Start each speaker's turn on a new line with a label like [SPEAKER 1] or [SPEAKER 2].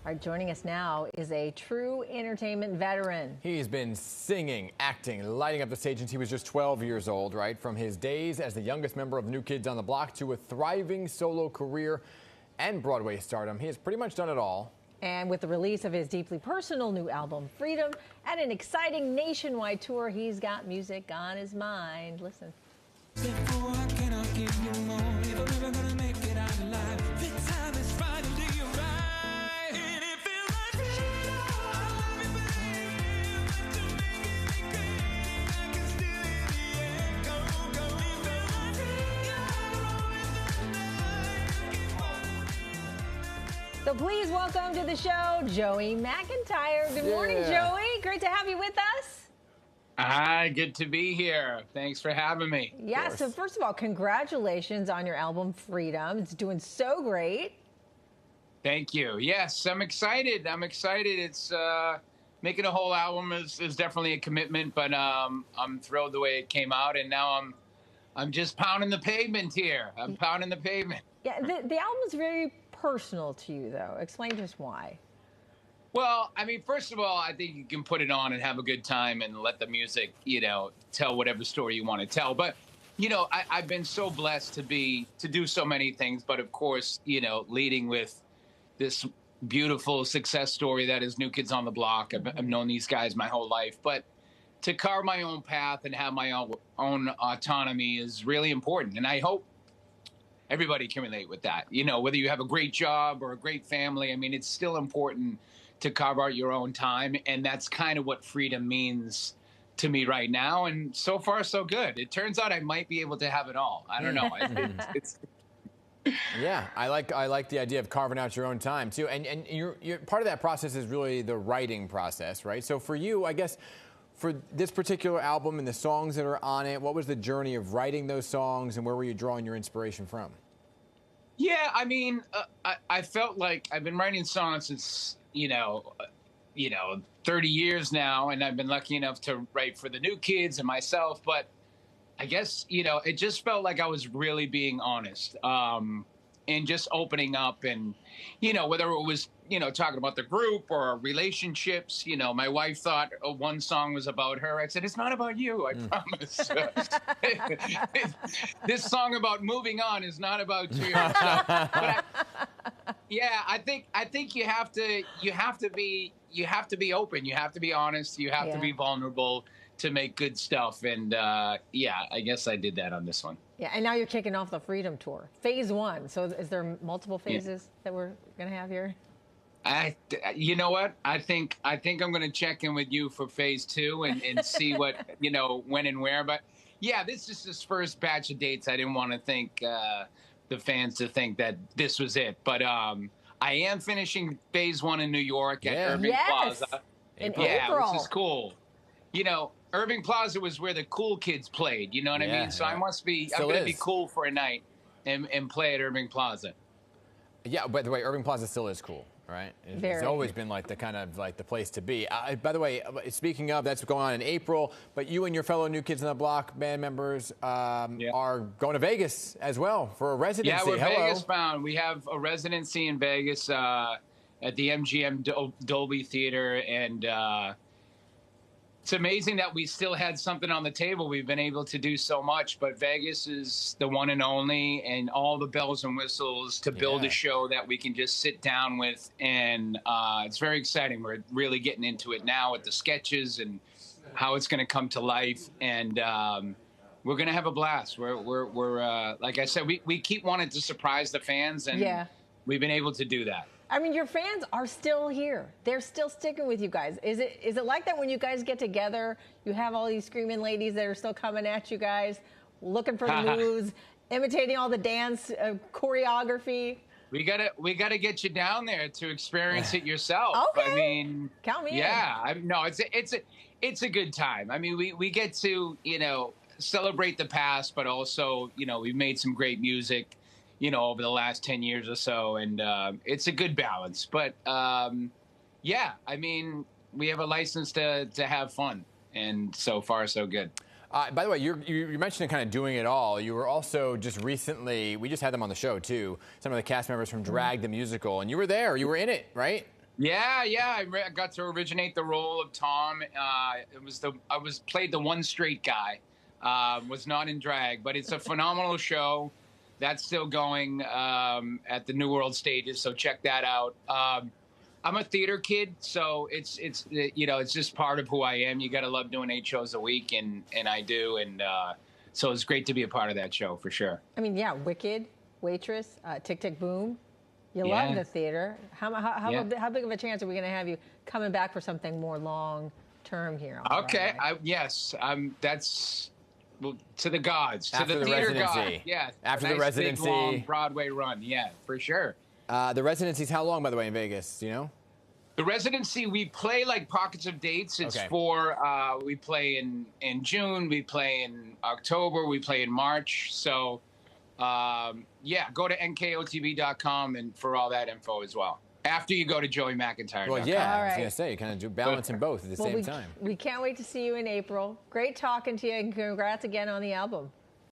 [SPEAKER 1] All right, joining us now is a true entertainment veteran.
[SPEAKER 2] He's been singing, acting, lighting up the stage since he was just 12 years old, right? From his days as the youngest member of New Kids on the Block to a thriving solo career and Broadway stardom, he has pretty much done it all.
[SPEAKER 1] And with the release of his deeply personal new album, Freedom, and an exciting nationwide tour, he's got music on his mind. Listen. So please welcome to the show, Joey McIntyre. Good morning, Joey. Great to have you with us.
[SPEAKER 3] Hi, good to be here. Thanks for having me.
[SPEAKER 1] Yeah, so first of all, congratulations on your album, Freedom. It's doing so great.
[SPEAKER 3] Thank you. Yes, I'm excited. It's making a whole album is definitely a commitment, but I'm thrilled the way it came out, and now I'm just pounding the pavement here. I'm pounding the pavement.
[SPEAKER 1] Yeah, the album is very personal to you, though. Explain just why.
[SPEAKER 3] Well, I mean, first of all, I think you can put it on and have a good time and let the music, tell whatever story you want to tell. But, I've been so blessed to do so many things. But of course, leading with this beautiful success story that is New Kids on the Block. I've known these guys my whole life. But to carve my own path and have my own autonomy is really important. And I hope everybody can relate with that. Whether you have a great job or a great family, I mean, it's still important to carve out your own time. And that's kind of what freedom means to me right now. And so far, so good. It turns out I might be able to have it all. I don't know.
[SPEAKER 2] Yeah, I like the idea of carving out your own time, too. And you're part of that process is really the writing process, right? So for you, I guess, for this particular album and the songs that are on it, what was the journey of writing those songs and where were you drawing your inspiration from?
[SPEAKER 3] Yeah, I mean, I felt like I've been writing songs since, 30 years now, and I've been lucky enough to write for the New Kids and myself. But I guess, it just felt like I was really being honest and just opening up and, whether it was, talking about the group or relationships. My wife thought one song was about her. I said, it's not about you, I promise. This song about moving on is not about you. I think you have to be open. You have to be honest. You have to be vulnerable to make good stuff. And I guess I did that on this one.
[SPEAKER 1] Yeah, and now you're kicking off the Freedom Tour, phase 1. So is there multiple phases that we're going to have here?
[SPEAKER 3] You know what? I think I'm going to check in with you for phase 2 and see what, when and where. But yeah, this is this first batch of dates. I didn't want to think the fans to think that this was it. But I am finishing phase 1 in New York at Irving Plaza.
[SPEAKER 1] In April.
[SPEAKER 3] Which is cool. Irving Plaza was where the cool kids played. You know what I mean? So I'm going to be cool for a night and play at Irving Plaza.
[SPEAKER 2] Yeah, by the way, Irving Plaza still is cool, right? It's always been like the kind of like the place to be. By the way, speaking of, that's going on in April, but you and your fellow New Kids on the Block band members are going to Vegas as well for a residency.
[SPEAKER 3] Yeah, we're Vegas bound. We have a residency in Vegas at the MGM Dolby Theater, and it's amazing that we still had something on the table. We've been able to do so much, but Vegas is the one and only, and all the bells and whistles to build a show that we can just sit down with. And it's very exciting. We're really getting into it now with the sketches and how it's going to come to life. And we're going to have a blast. We're like I said, we keep wanting to surprise the fans, and we've been able to do that.
[SPEAKER 1] I mean, your fans are still here. They're still sticking with you guys. Is it like that when you guys get together, you have all these screaming ladies that are still coming at you guys, looking for the moves, imitating all the dance choreography?
[SPEAKER 3] We gotta get you down there to experience it yourself.
[SPEAKER 1] Okay.
[SPEAKER 3] I mean,
[SPEAKER 1] count me in.
[SPEAKER 3] Yeah, it's a good time. I mean, we get to celebrate the past, but also we've made some great music over the last 10 years or so. And it's a good balance. But, I mean, we have a license to have fun. And so far, so good.
[SPEAKER 2] By the way, you mentioned kind of doing it all. You were also just recently, we just had them on the show, too, some of the cast members from Drag the Musical. And you were there. You were in it, right?
[SPEAKER 3] Yeah. I got to originate the role of Tom. I was played the one straight guy. Was not in drag, but it's a phenomenal show. That's still going at the New World Stages, so check that out. I'm a theater kid, so it's it's just part of who I am. You gotta love doing 8 shows a week, and I do, and so it's great to be a part of that show for sure.
[SPEAKER 1] I mean, yeah, Wicked, Waitress, Tick Tick Boom. You
[SPEAKER 3] Yeah.
[SPEAKER 1] love the theater.
[SPEAKER 3] Yeah.
[SPEAKER 1] How big of a chance are we going to have you coming back for something more long term here? On
[SPEAKER 3] Okay,
[SPEAKER 1] Broadway?
[SPEAKER 3] yes, that's well, to the gods, to
[SPEAKER 2] After
[SPEAKER 3] the
[SPEAKER 2] the
[SPEAKER 3] theater
[SPEAKER 2] residency.
[SPEAKER 3] god. Yeah,
[SPEAKER 2] After
[SPEAKER 3] a
[SPEAKER 2] the
[SPEAKER 3] nice, big,
[SPEAKER 2] residency.
[SPEAKER 3] long Broadway run. Yeah, for sure.
[SPEAKER 2] The residency's how long, by the way, in Vegas? Do you know?
[SPEAKER 3] The residency, we play like pockets of dates. It's
[SPEAKER 2] Okay.
[SPEAKER 3] for we play in June, we play in October, we play in March. So yeah, go to nkotb.com and for all that info as well. After you go to Joey McIntyre.
[SPEAKER 2] Well, yeah,
[SPEAKER 1] All
[SPEAKER 2] I was
[SPEAKER 1] right.
[SPEAKER 2] going to say, you kind of do balancing both at the same time.
[SPEAKER 1] We can't wait to see you in April. Great talking to you, and congrats again on the album.